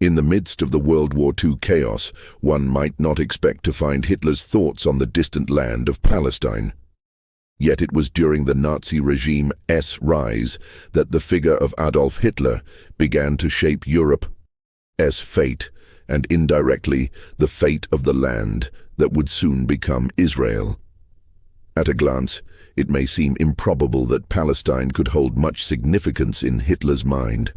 In the midst of the World War II chaos, one might not expect to find Hitler's thoughts on the distant land of Palestine. Yet it was during the Nazi regime's rise that the figure of Adolf Hitler began to shape Europe's fate, and indirectly the fate of the land that would soon become Israel. At a glance, it may seem improbable that Palestine could hold much significance in Hitler's mind.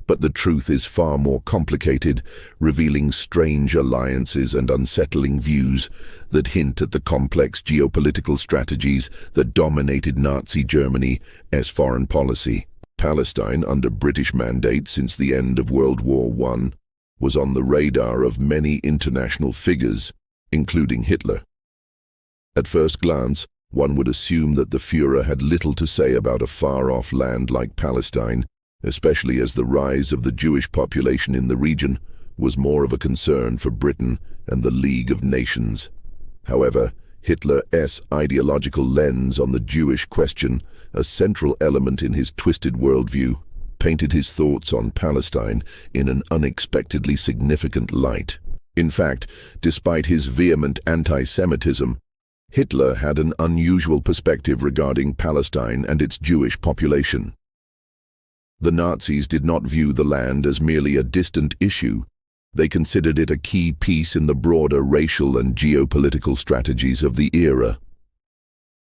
But the truth is far more complicated, revealing strange alliances and unsettling views that hint at the complex geopolitical strategies that dominated Nazi Germany's foreign policy. Palestine, under British mandate since the end of World War I, was on the radar of many international figures, including Hitler. At first glance, one would assume that the Führer had little to say about a far-off land like Palestine, especially as the rise of the Jewish population in the region was more of a concern for Britain and the League of Nations. However, Hitler's ideological lens on the Jewish question, a central element in his twisted worldview, painted his thoughts on Palestine in an unexpectedly significant light. In fact, despite his vehement anti-Semitism, Hitler had an unusual perspective regarding Palestine and its Jewish population. The Nazis did not view the land as merely a distant issue. They considered it a key piece in the broader racial and geopolitical strategies of the era.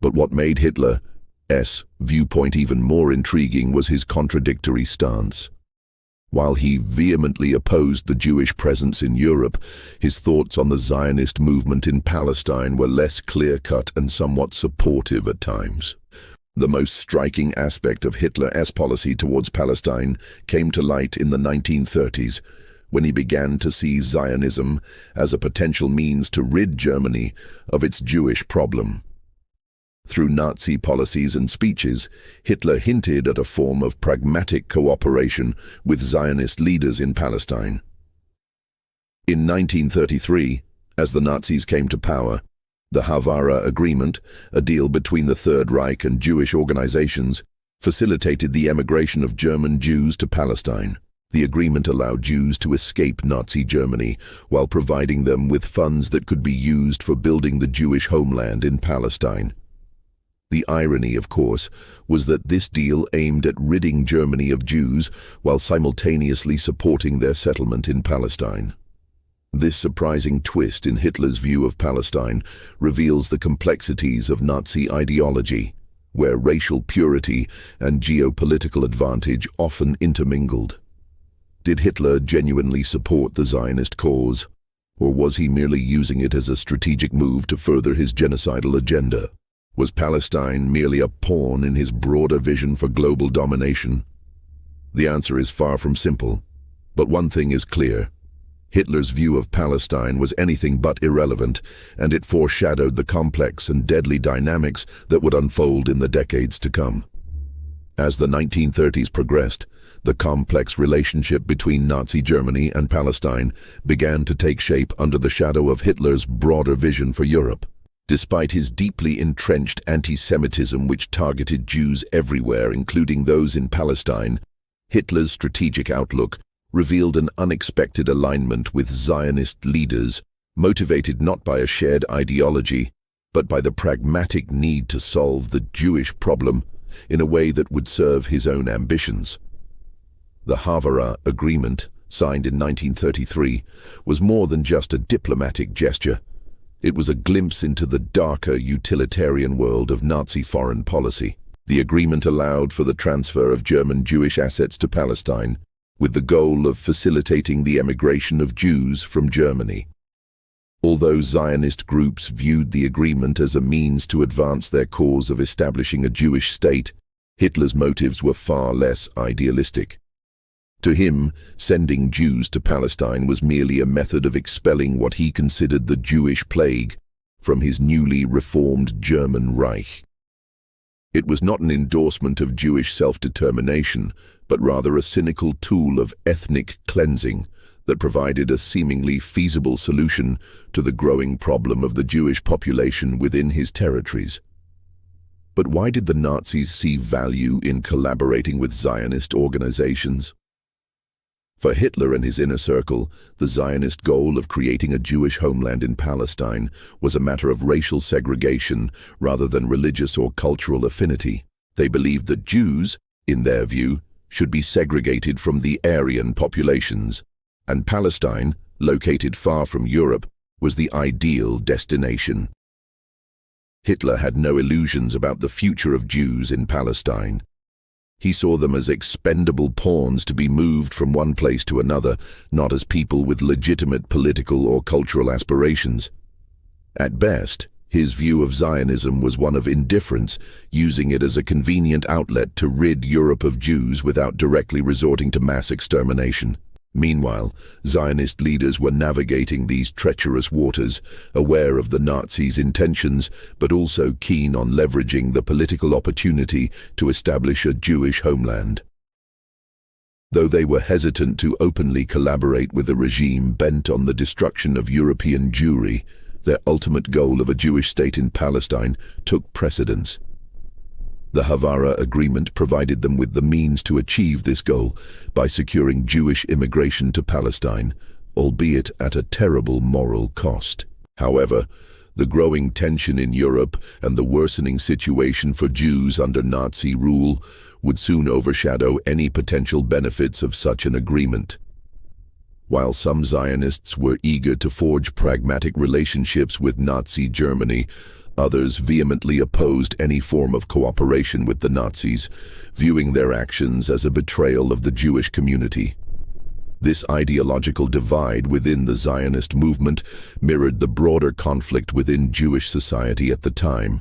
But what made Hitler's viewpoint even more intriguing was his contradictory stance. While he vehemently opposed the Jewish presence in Europe, his thoughts on the Zionist movement in Palestine were less clear-cut and somewhat supportive at times. The most striking aspect of Hitler's policy towards Palestine came to light in the 1930s, when he began to see Zionism as a potential means to rid Germany of its Jewish problem. Through Nazi policies and speeches, Hitler hinted at a form of pragmatic cooperation with Zionist leaders in Palestine. In 1933, as the Nazis came to power, the Havara Agreement, a deal between the Third Reich and Jewish organizations, facilitated the emigration of German Jews to Palestine. The agreement allowed Jews to escape Nazi Germany while providing them with funds that could be used for building the Jewish homeland in Palestine. The irony, of course, was that this deal aimed at ridding Germany of Jews while simultaneously supporting their settlement in Palestine. This surprising twist in Hitler's view of Palestine reveals the complexities of Nazi ideology, where racial purity and geopolitical advantage often intermingled. Did Hitler genuinely support the Zionist cause, or was he merely using it as a strategic move to further his genocidal agenda? Was Palestine merely a pawn in his broader vision for global domination? The answer is far from simple, but one thing is clear. Hitler's view of Palestine was anything but irrelevant, and it foreshadowed the complex and deadly dynamics that would unfold in the decades to come. As the 1930s progressed, the complex relationship between Nazi Germany and Palestine began to take shape under the shadow of Hitler's broader vision for Europe. Despite his deeply entrenched anti-Semitism which targeted Jews everywhere, including those in Palestine, Hitler's strategic outlook revealed an unexpected alignment with Zionist leaders, motivated not by a shared ideology, but by the pragmatic need to solve the Jewish problem in a way that would serve his own ambitions. The Havara Agreement, signed in 1933, was more than just a diplomatic gesture. It was a glimpse into the darker utilitarian world of Nazi foreign policy. The agreement allowed for the transfer of German Jewish assets to Palestine, with the goal of facilitating the emigration of Jews from Germany. Although Zionist groups viewed the agreement as a means to advance their cause of establishing a Jewish state, Hitler's motives were far less idealistic. To him, sending Jews to Palestine was merely a method of expelling what he considered the Jewish plague from his newly reformed German Reich. It was not an endorsement of Jewish self-determination, but rather a cynical tool of ethnic cleansing that provided a seemingly feasible solution to the growing problem of the Jewish population within his territories. But why did the Nazis see value in collaborating with Zionist organizations? For Hitler and his inner circle, the Zionist goal of creating a Jewish homeland in Palestine was a matter of racial segregation rather than religious or cultural affinity. They believed that Jews, in their view, should be segregated from the Aryan populations, and Palestine, located far from Europe, was the ideal destination. Hitler had no illusions about the future of Jews in Palestine. He saw them as expendable pawns to be moved from one place to another, not as people with legitimate political or cultural aspirations. At best, his view of Zionism was one of indifference, using it as a convenient outlet to rid Europe of Jews without directly resorting to mass extermination. Meanwhile, Zionist leaders were navigating these treacherous waters, aware of the Nazis' intentions, but also keen on leveraging the political opportunity to establish a Jewish homeland. Though they were hesitant to openly collaborate with a regime bent on the destruction of European Jewry, their ultimate goal of a Jewish state in Palestine took precedence. The Havara Agreement provided them with the means to achieve this goal by securing Jewish immigration to Palestine, albeit at a terrible moral cost. However, the growing tension in Europe and the worsening situation for Jews under Nazi rule would soon overshadow any potential benefits of such an agreement. While some Zionists were eager to forge pragmatic relationships with Nazi Germany, others vehemently opposed any form of cooperation with the Nazis, viewing their actions as a betrayal of the Jewish community. This ideological divide within the Zionist movement mirrored the broader conflict within Jewish society at the time.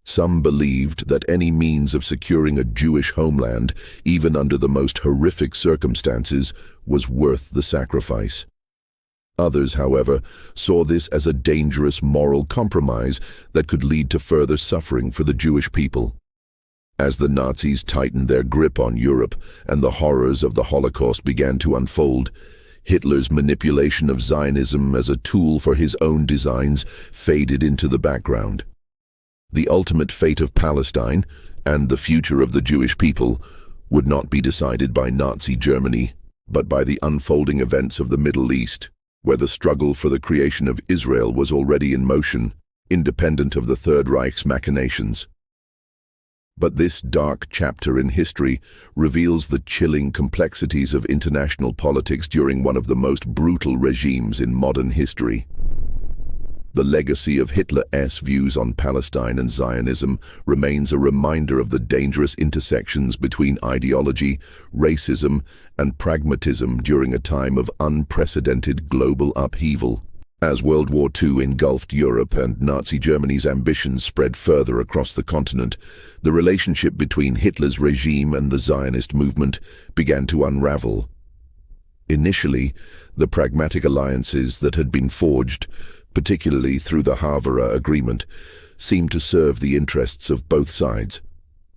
Some believed that any means of securing a Jewish homeland, even under the most horrific circumstances, was worth the sacrifice. Others, however, saw this as a dangerous moral compromise that could lead to further suffering for the Jewish people. As the Nazis tightened their grip on Europe and the horrors of the Holocaust began to unfold, Hitler's manipulation of Zionism as a tool for his own designs faded into the background. The ultimate fate of Palestine, and the future of the Jewish people, would not be decided by Nazi Germany, but by the unfolding events of the Middle East, where the struggle for the creation of Israel was already in motion, independent of the Third Reich's machinations. But this dark chapter in history reveals the chilling complexities of international politics during one of the most brutal regimes in modern history. The legacy of Hitler's views on Palestine and Zionism remains a reminder of the dangerous intersections between ideology, racism, and pragmatism during a time of unprecedented global upheaval. As World War II engulfed Europe and Nazi Germany's ambitions spread further across the continent, the relationship between Hitler's regime and the Zionist movement began to unravel. Initially, the pragmatic alliances that had been forged, particularly through the Havara Agreement, seemed to serve the interests of both sides,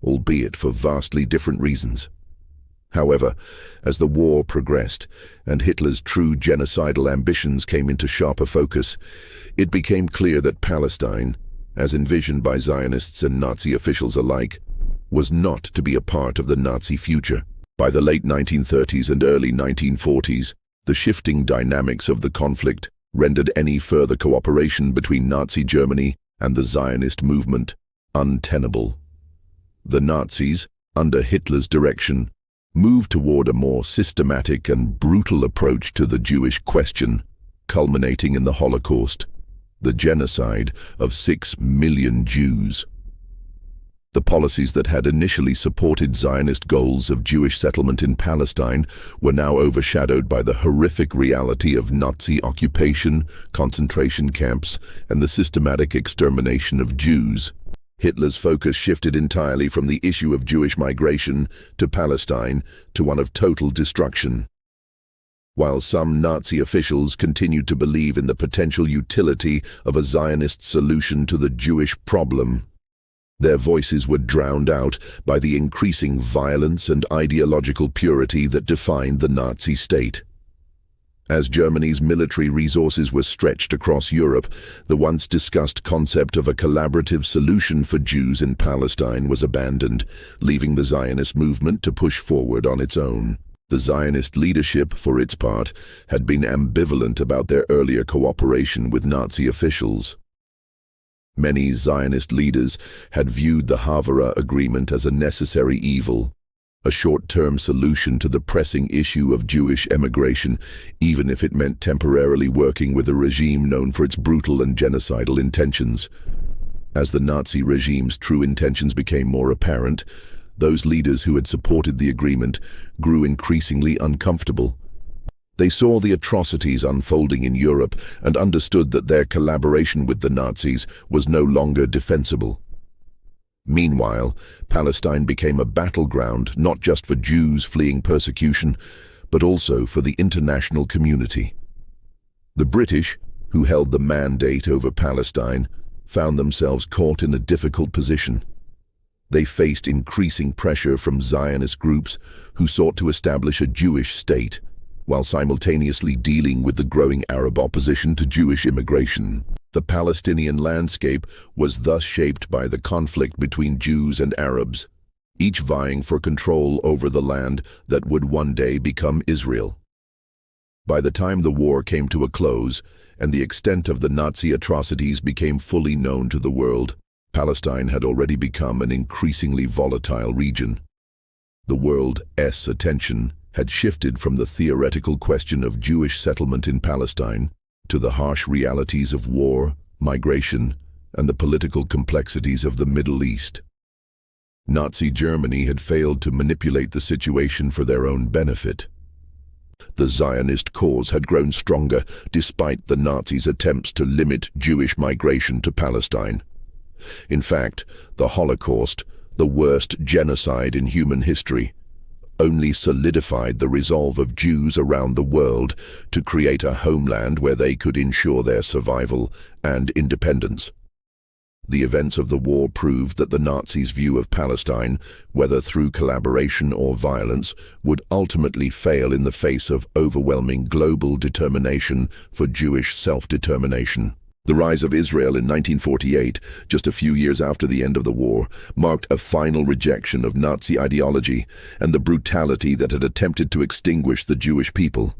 albeit for vastly different reasons. However, as the war progressed and Hitler's true genocidal ambitions came into sharper focus, it became clear that Palestine, as envisioned by Zionists and Nazi officials alike, was not to be a part of the Nazi future. By the late 1930s and early 1940s, the shifting dynamics of the conflict rendered any further cooperation between Nazi Germany and the Zionist movement untenable. The Nazis, under Hitler's direction, moved toward a more systematic and brutal approach to the Jewish question, culminating in the Holocaust, the genocide of 6 million Jews. The policies that had initially supported Zionist goals of Jewish settlement in Palestine were now overshadowed by the horrific reality of Nazi occupation, concentration camps, and the systematic extermination of Jews. Hitler's focus shifted entirely from the issue of Jewish migration to Palestine to one of total destruction. While some Nazi officials continued to believe in the potential utility of a Zionist solution to the Jewish problem, their voices were drowned out by the increasing violence and ideological purity that defined the Nazi state. As Germany's military resources were stretched across Europe, the once discussed concept of a collaborative solution for Jews in Palestine was abandoned, leaving the Zionist movement to push forward on its own. The Zionist leadership, for its part, had been ambivalent about their earlier cooperation with Nazi officials. Many Zionist leaders had viewed the Havara Agreement as a necessary evil, a short-term solution to the pressing issue of Jewish emigration, even if it meant temporarily working with a regime known for its brutal and genocidal intentions. As the Nazi regime's true intentions became more apparent, those leaders who had supported the agreement grew increasingly uncomfortable. They saw the atrocities unfolding in Europe and understood that their collaboration with the Nazis was no longer defensible. Meanwhile, Palestine became a battleground not just for Jews fleeing persecution, but also for the international community. The British, who held the mandate over Palestine, found themselves caught in a difficult position. They faced increasing pressure from Zionist groups who sought to establish a Jewish state, while simultaneously dealing with the growing Arab opposition to Jewish immigration. The Palestinian landscape was thus shaped by the conflict between Jews and Arabs, each vying for control over the land that would one day become Israel. By the time the war came to a close, and the extent of the Nazi atrocities became fully known to the world, Palestine had already become an increasingly volatile region. The world's attention had shifted from the theoretical question of Jewish settlement in Palestine to the harsh realities of war, migration, and the political complexities of the Middle East. Nazi Germany had failed to manipulate the situation for their own benefit. The Zionist cause had grown stronger despite the Nazis' attempts to limit Jewish migration to Palestine. In fact, the Holocaust, the worst genocide in human history, only solidified the resolve of Jews around the world to create a homeland where they could ensure their survival and independence. The events of the war proved that the Nazis' view of Palestine, whether through collaboration or violence, would ultimately fail in the face of overwhelming global determination for Jewish self-determination. The rise of Israel in 1948, just a few years after the end of the war, marked a final rejection of Nazi ideology and the brutality that had attempted to extinguish the Jewish people.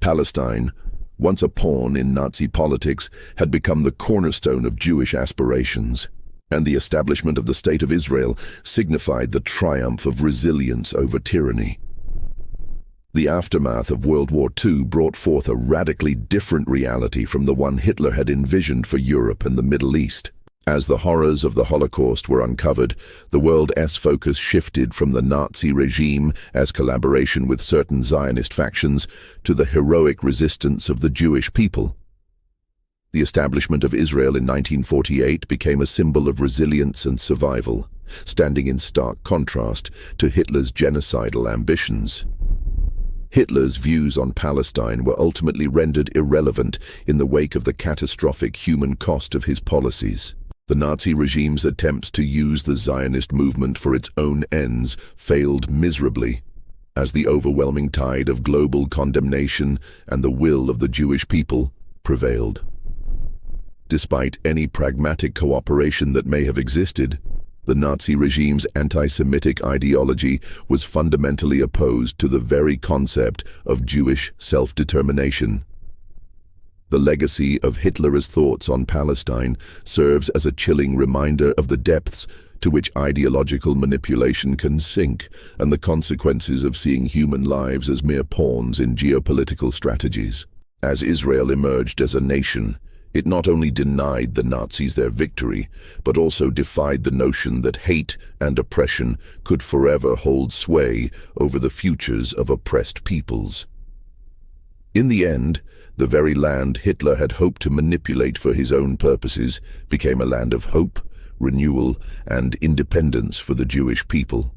Palestine, once a pawn in Nazi politics, had become the cornerstone of Jewish aspirations, and the establishment of the State of Israel signified the triumph of resilience over tyranny. The aftermath of World War II brought forth a radically different reality from the one Hitler had envisioned for Europe and the Middle East. As the horrors of the Holocaust were uncovered, the world's focus shifted from the Nazi regime as collaboration with certain Zionist factions to the heroic resistance of the Jewish people. The establishment of Israel in 1948 became a symbol of resilience and survival, standing in stark contrast to Hitler's genocidal ambitions. Hitler's views on Palestine were ultimately rendered irrelevant in the wake of the catastrophic human cost of his policies. The Nazi regime's attempts to use the Zionist movement for its own ends failed miserably, as the overwhelming tide of global condemnation and the will of the Jewish people prevailed. Despite any pragmatic cooperation that may have existed, the Nazi regime's anti-Semitic ideology was fundamentally opposed to the very concept of Jewish self-determination. The legacy of Hitler's thoughts on Palestine serves as a chilling reminder of the depths to which ideological manipulation can sink and the consequences of seeing human lives as mere pawns in geopolitical strategies. As Israel emerged as a nation, it not only denied the Nazis their victory, but also defied the notion that hate and oppression could forever hold sway over the futures of oppressed peoples. In the end, the very land Hitler had hoped to manipulate for his own purposes became a land of hope, renewal, and independence for the Jewish people.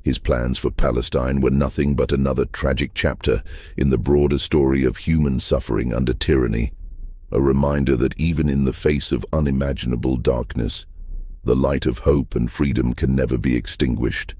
His plans for Palestine were nothing but another tragic chapter in the broader story of human suffering under tyranny, a reminder that even in the face of unimaginable darkness, the light of hope and freedom can never be extinguished.